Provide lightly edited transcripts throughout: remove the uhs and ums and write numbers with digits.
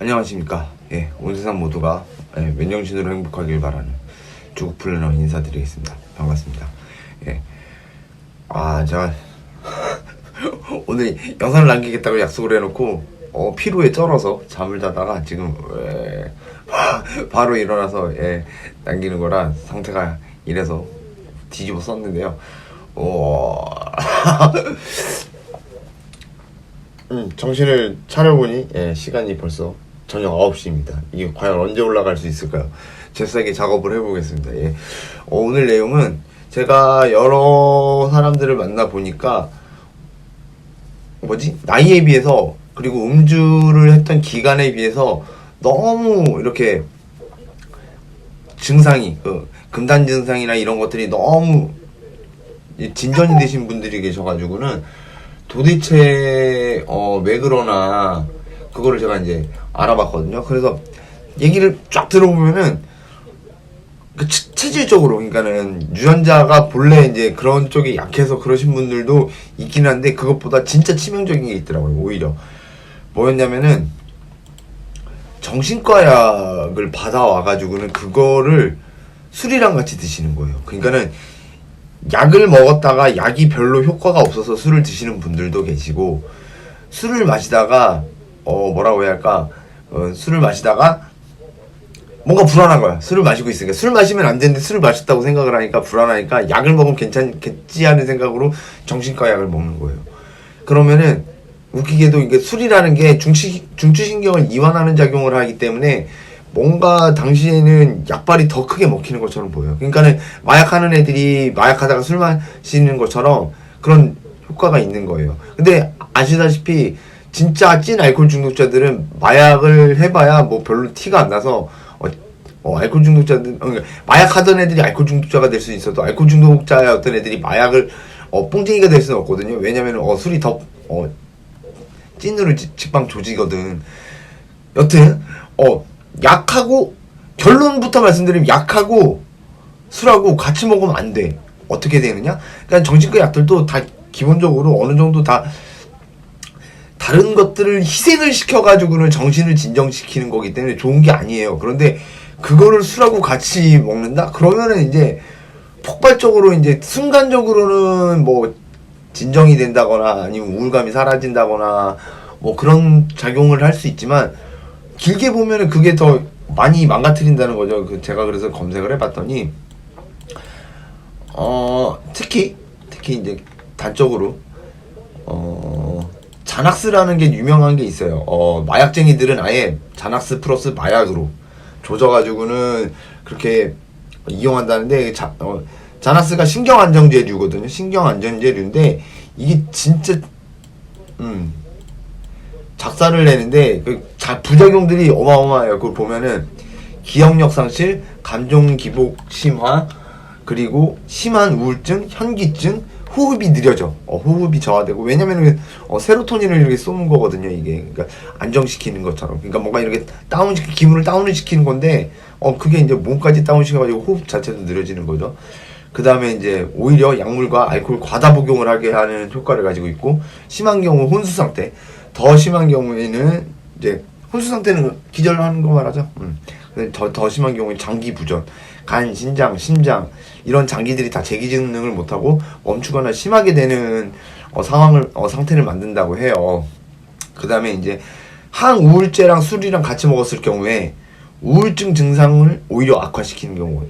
안녕하십니까. 온 세상 모두가 맨정신으로 행복하길 바라는 주국 플래너 인사드리겠습니다. 반갑습니다. 제가 오늘 영상을 남기겠다고 약속을 해놓고 피로에 쩔어서 잠을 자다가 지금 바로 일어나서 남기는 거라 상태가 이래서 뒤집어 썼는데요. 정신을 차려보니 시간이 벌써 저녁 9시입니다. 이게 과연 언제 올라갈 수 있을까요? 잽싸게 작업을 해보겠습니다. 오늘 내용은 제가 여러 사람들을 만나보니까 나이에 비해서 그리고 음주를 했던 기간에 비해서 너무 이렇게 증상이 금단 증상이나 이런 것들이 너무 진전이 되신 분들이 계셔가지고는 도대체 왜 그러나 그거를 제가 이제 알아봤거든요. 그래서 얘기를 쫙 들어보면은 체질적으로 그러니까는 유전자가 본래 이제 그런 쪽이 약해서 그러신 분들도 있긴 한데 그것보다 진짜 치명적인 게 있더라고요. 오히려 뭐였냐면은 정신과 약을 받아와가지고는 그거를 술이랑 같이 드시는 거예요. 그러니까는 약을 먹었다가 약이 별로 효과가 없어서 술을 드시는 분들도 계시고, 술을 마시다가 뭐라고 해야 할까, 술을 마시다가 뭔가 불안한 거야. 술을 마시고 있으니까 술 마시면 안 되는데 술을 마셨다고 생각을 하니까 불안하니까 약을 먹으면 괜찮겠지 하는 생각으로 정신과 약을 먹는 거예요. 그러면은 웃기게도 이게 술이라는 게 중추신경을 이완하는 작용을 하기 때문에 뭔가 당시에는 약발이 더 크게 먹히는 것처럼 보여요. 그러니까는 마약하는 애들이 마약하다가 술 마시는 것처럼 그런 효과가 있는 거예요. 근데 아시다시피 진짜 찐 알코올 중독자들은 마약을 해봐야 뭐 별로 티가 안 나서 알코올 중독자들, 그러니까 마약하던 애들이 알코올 중독자가 될 수 있어도 알코올 중독자의 어떤 애들이 마약을 뽕쟁이가 될 수는 없거든요. 왜냐면 술이 더 찐으로 직방 조지거든. 여튼 약하고, 결론부터 말씀드리면 약하고 술하고 같이 먹으면 안 돼. 어떻게 되느냐? 그러니까 정신과 약들도 다 기본적으로 어느 정도 다 다른 것들을 희생을 시켜가지고는 정신을 진정시키는 거기 때문에 좋은 게 아니에요. 그런데 그거를 술하고 같이 먹는다? 그러면은 이제 폭발적으로 이제 순간적으로는 뭐 진정이 된다거나 아니면 우울감이 사라진다거나 뭐 그런 작용을 할 수 있지만 길게 보면은 그게 더 많이 망가뜨린다는 거죠. 제가 그래서 검색을 해봤더니 특히 이제 단적으로 자낙스라는 게 유명한 게 있어요. 마약쟁이들은 아예 자낙스 플러스 마약으로 조져가지고는 그렇게 이용한다는데 자낙스가 신경안정제류거든요. 신경안정제류인데 이게 진짜 작사를 내는데 부작용들이 어마어마해요. 그걸 보면은 기억력 상실, 감정 기복 심화, 그리고 심한 우울증, 현기증, 호흡이 느려져. 호흡이 저하되고, 왜냐면은 세로토닌을 이렇게 쏘는 거거든요. 이게 그러니까 안정시키는 것처럼. 그러니까 뭔가 이렇게 기분을 다운을 시키는 건데 그게 이제 몸까지 다운시켜가지고 호흡 자체도 느려지는 거죠. 그 다음에 이제 오히려 약물과 알코올 과다 복용을 하게 하는 효과를 가지고 있고, 심한 경우 혼수 상태, 더 심한 경우에는 이제 혼수 상태는 기절하는 거 말하죠. 더 심한 경우에 장기 부전, 간, 신장, 심장 이런 장기들이 다 제기 기능을 못하고 멈추거나 심하게 되는 상태를 만든다고 해요. 그 다음에 이제 항우울제랑 술이랑 같이 먹었을 경우에 우울증 증상을 오히려 악화시키는 경우.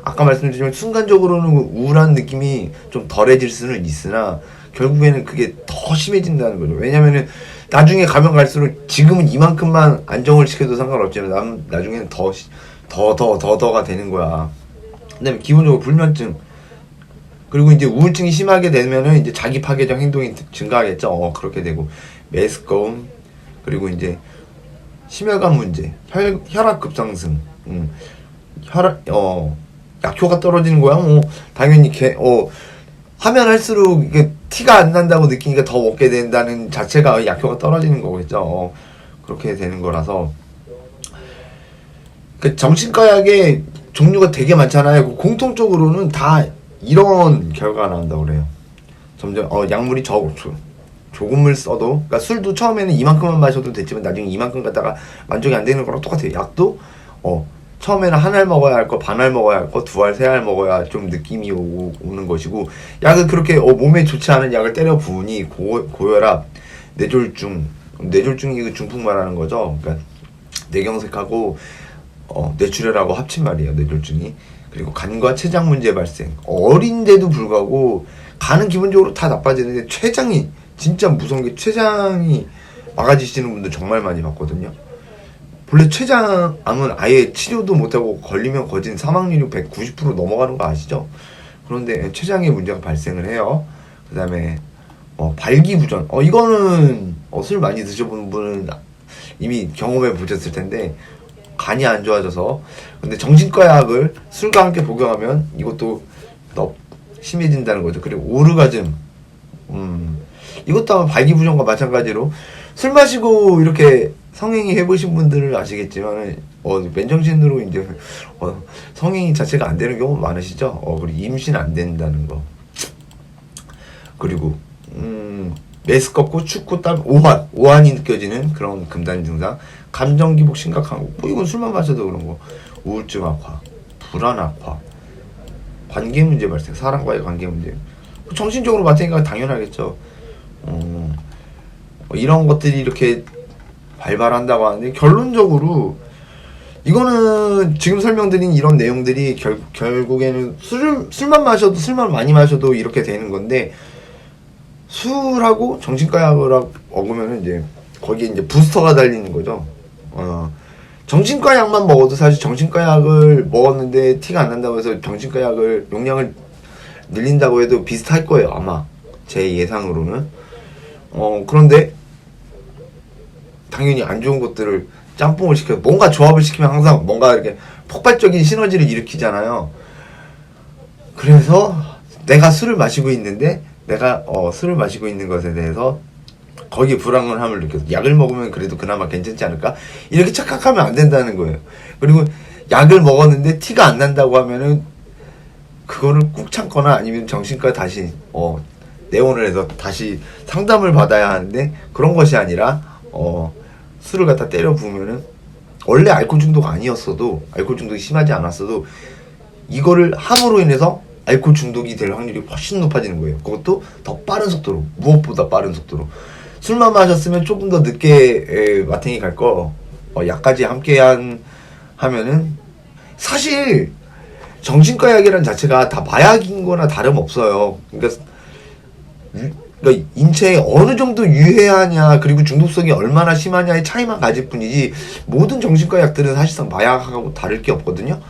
아까 말씀드렸지만 순간적으로는 우울한 느낌이 좀 덜해질 수는 있으나 결국에는 그게 더 심해진다는 거죠. 왜냐면은 나중에 가면 갈수록 지금은 이만큼만 안정을 시켜도 상관없지만 나중에는 더가 되는 거야. 그다음에 기본적으로 불면증, 그리고 이제 우울증이 심하게 되면은 이제 자기 파괴적 행동이 증가하겠죠. 그렇게 되고 메스꺼움, 그리고 이제 심혈관 문제, 혈압 급상승, 약효가 떨어지는 거야. 당연히 하면 할수록 이게 티가 안 난다고 느끼니까 더 먹게 된다는 자체가 약효가 떨어지는 거겠죠. 그렇게 되는 거라서 정신과 약의 종류가 되게 많잖아요. 공통적으로는 다 이런 결과가 나온다고 그래요. 점점 약물이 조금을 써도, 그러니까 술도 처음에는 이만큼만 마셔도 됐지만 나중에 이만큼 갖다가 만족이 안 되는 거랑 똑같아요. 약도 처음에는 한 알 먹어야 할 거, 반 알 먹어야 할 거, 두 알, 세 알 먹어야 좀 느낌이 오는 것이고, 약을 그렇게 몸에 좋지 않은 약을 때려 부으니 고혈압, 뇌졸중이 그 중풍 말하는 거죠. 그러니까 뇌경색하고 뇌출혈하고 합친 말이에요. 뇌졸중이. 그리고 간과 췌장 문제 발생. 어린데도 불구하고 간은 기본적으로 다 나빠지는데 췌장이 진짜 무서운 게, 췌장이 막아지시는 분들 정말 많이 봤거든요. 본래 췌장암은 아예 치료도 못하고 걸리면 거진 사망률이 190% 넘어가는 거 아시죠? 그런데 췌장에 문제가 발생을 해요. 그 다음에 발기부전. 이거는 술 많이 드셔본 분은 이미 경험해 보셨을 텐데, 간이 안 좋아져서. 근데 정신과 약을 술과 함께 복용하면 이것도 더 심해진다는 거죠. 그리고 오르가즘. 이것도 아마 발기부전과 마찬가지로, 술 마시고 이렇게 성행위 해보신 분들은 아시겠지만, 맨정신으로 이제, 성행위 자체가 안 되는 경우 많으시죠? 그리고 임신 안 된다는 거. 그리고, 메스껍고 춥고 땀, 오한이 느껴지는 그런 금단 증상, 감정 기복 심각한 거. 이건 술만 마셔도 그런 거. 우울증 악화, 불안 악화, 관계 문제 발생, 사람과의 관계 문제. 정신적으로 맡으니까 당연하겠죠. 이런 것들이 이렇게 발발한다고 하는데, 결론적으로 이거는 지금 설명드린 이런 내용들이 결국에는 술만 마셔도, 술만 많이 마셔도 이렇게 되는 건데, 술하고 정신과 약을 먹으면 이제 거기에 이제 부스터가 달리는 거죠. 정신과 약만 먹어도, 사실 정신과 약을 먹었는데 티가 안 난다고 해서 정신과 약을 용량을 늘린다고 해도 비슷할 거예요, 아마 제 예상으로는. 그런데 당연히 안 좋은 것들을 짬뽕을 시켜, 뭔가 조합을 시키면 항상 뭔가 이렇게 폭발적인 시너지를 일으키잖아요. 그래서 내가 술을 마시고 있는데, 내가 술을 마시고 있는 것에 대해서 거기에 불안함을 느껴서 약을 먹으면 그래도 그나마 괜찮지 않을까? 이렇게 착각하면 안 된다는 거예요. 그리고 약을 먹었는데 티가 안 난다고 하면은 그거를 꾹 참거나 아니면 정신과 다시 내원을 해서 다시 상담을 받아야 하는데, 그런 것이 아니라 술을 갖다 때려 부으면은, 원래 알코올 중독 아니었어도, 알코올 중독이 심하지 않았어도 이거를 함으로 인해서 알코올 중독이 될 확률이 훨씬 높아지는 거예요. 그것도 더 빠른 속도로, 무엇보다 빠른 속도로. 술만 마셨으면 조금 더 늦게 마탱이 갈 거, 약까지 함께 하면은, 사실 정신과 약이란 자체가 다 마약인 거나 다름없어요. 그러니까 인체에 어느 정도 유해하냐, 그리고 중독성이 얼마나 심하냐의 차이만 가질 뿐이지, 모든 정신과 약들은 사실상 마약하고 다를 게 없거든요.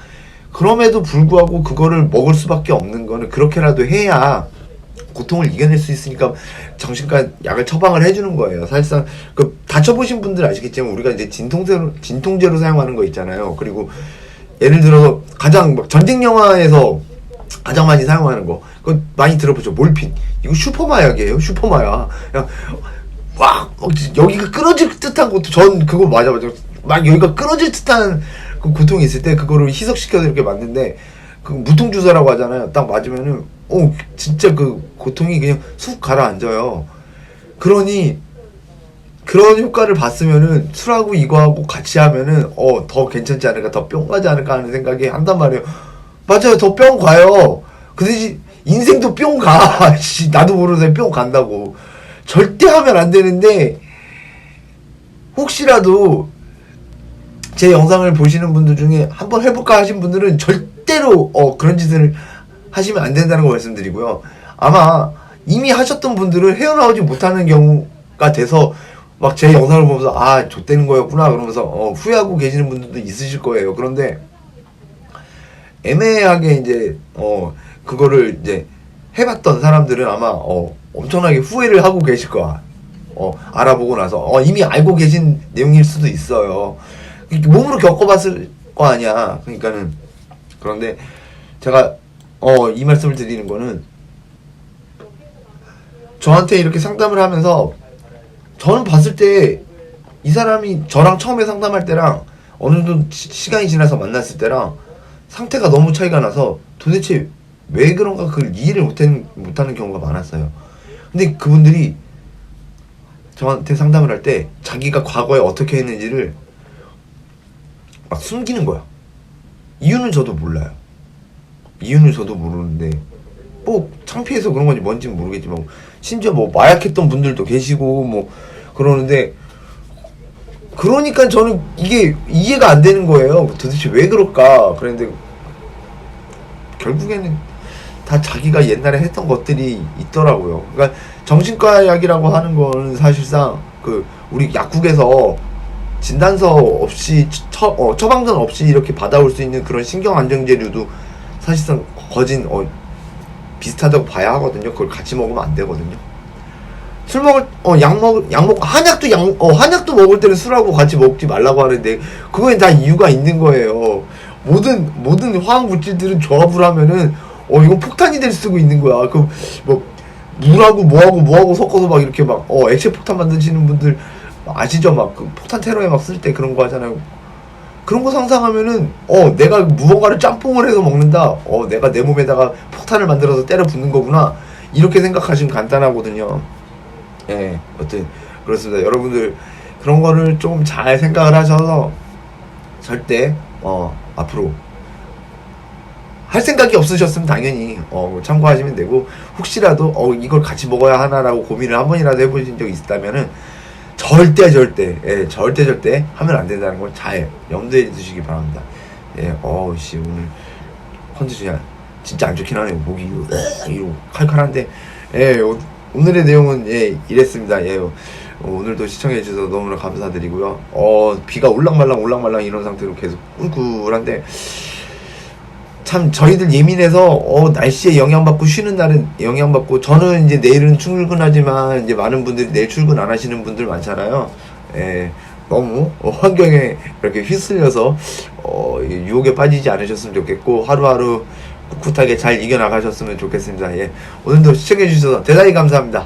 그럼에도 불구하고 그거를 먹을 수밖에 없는 거는, 그렇게라도 해야 고통을 이겨낼 수 있으니까 정신과 약을 처방을 해주는 거예요. 사실상 다쳐보신 분들 아시겠지만, 우리가 이제 진통제로 사용하는 거 있잖아요. 그리고 예를 들어서 가장 전쟁 영화에서 가장 많이 사용하는 거, 그거 많이 들어보죠. 몰핀. 이거 슈퍼마약이에요. 슈퍼마약. 그냥 여기가 끊어질 듯한 것도, 전 그거 맞아. 막 여기가 끊어질 듯한 그 고통이 있을 때 그거를 희석시켜서 이렇게 맞는데, 그 무통주사라고 하잖아요. 딱 맞으면은 진짜 그 고통이 그냥 쑥 가라앉아요. 그러니 그런 효과를 봤으면은 술하고 이거하고 같이 하면은 더 괜찮지 않을까, 더 뿅 가지 않을까 하는 생각이 한단 말이에요. 맞아요. 더 뿅 가요. 그 대신 인생도 뿅 가. 나도 모르는 뿅 간다고. 절대 하면 안 되는데, 혹시라도 제 영상을 보시는 분들 중에 한번 해볼까 하신 분들은 절대로 그런 짓을 하시면 안 된다는 거 말씀드리고요. 아마 이미 하셨던 분들은 헤어나오지 못하는 경우가 돼서 막 제 영상을 보면서 좆되는 거였구나 그러면서 후회하고 계시는 분들도 있으실 거예요. 그런데 애매하게 이제 그거를 이제 해봤던 사람들은 아마 엄청나게 후회를 하고 계실 거야. 알아보고 나서 이미 알고 계신 내용일 수도 있어요. 몸으로 겪어봤을 거 아니야. 그러니까는, 그런데 제가 이 말씀을 드리는 거는, 저한테 이렇게 상담을 하면서 저는 봤을 때 이 사람이 저랑 처음에 상담할 때랑 어느 정도 시간이 지나서 만났을 때랑 상태가 너무 차이가 나서 도대체 왜 그런가 그걸 이해를 못하는 경우가 많았어요. 근데 그분들이 저한테 상담을 할 때 자기가 과거에 어떻게 했는지를 막 숨기는 거야. 이유는 저도 몰라요. 이유는 저도 모르는데 뭐 창피해서 그런 건지 뭔지는 모르겠지만 심지어 뭐 마약했던 분들도 계시고 뭐 그러는데, 그러니까 저는 이게 이해가 안 되는 거예요. 도대체 왜 그럴까? 그런데 결국에는 다 자기가 옛날에 했던 것들이 있더라고요. 그러니까 정신과 약이라고 하는 거는 사실상 그 우리 약국에서 진단서 없이 처방전 없이 이렇게 받아올 수 있는 그런 신경 안정제류도 사실상 거진 비슷하다고 봐야 하거든요. 그걸 같이 먹으면 안 되거든요. 술 먹을 약 먹 한약도 먹을 때는 술하고 같이 먹지 말라고 하는데 그거에 다 이유가 있는 거예요. 모든 화학 물질들은 조합을 하면은 이건 폭탄이 될 수도 있는 거야. 그 뭐 물하고 뭐하고 섞어서 막 이렇게 막 액체 폭탄 만드시는 분들 아시죠? 막 그 폭탄 테러에 막 쓸 때 그런 거 하잖아요. 그런 거 상상하면은 내가 무언가를 짬뽕을 해서 먹는다. 내가 내 몸에다가 폭탄을 만들어서 때려 붓는 거구나. 이렇게 생각하시면 간단하거든요. 예, 어쨌든 그렇습니다. 여러분들 그런 거를 좀 잘 생각을 하셔서 절대 앞으로 할 생각이 없으셨으면 당연히 참고하시면 되고, 혹시라도 이걸 같이 먹어야 하나라고 고민을 한 번이라도 해보신 적이 있다면은 절대 하면 안 된다는 걸 잘 염두에 두시기 바랍니다. 예, 오늘 컨디션이 진짜 안 좋긴 하네요. 목이 이거 칼칼한데, 예, 오늘의 내용은 이랬습니다. 예, 오늘도 시청해 주셔서 너무나 감사드리고요. 비가 올랑말랑 이런 상태로 계속 꿀꿀한데, 참 저희들 예민해서 날씨에 영향받고 쉬는 날은 영향받고, 저는 이제 내일은 출근하지만 이제 많은 분들이 내일 출근 안 하시는 분들 많잖아요. 너무 환경에 이렇게 휩쓸려서 유혹에 빠지지 않으셨으면 좋겠고, 하루하루 꿋꿋하게 잘 이겨나가셨으면 좋겠습니다. 오늘도 시청해 주셔서 대단히 감사합니다.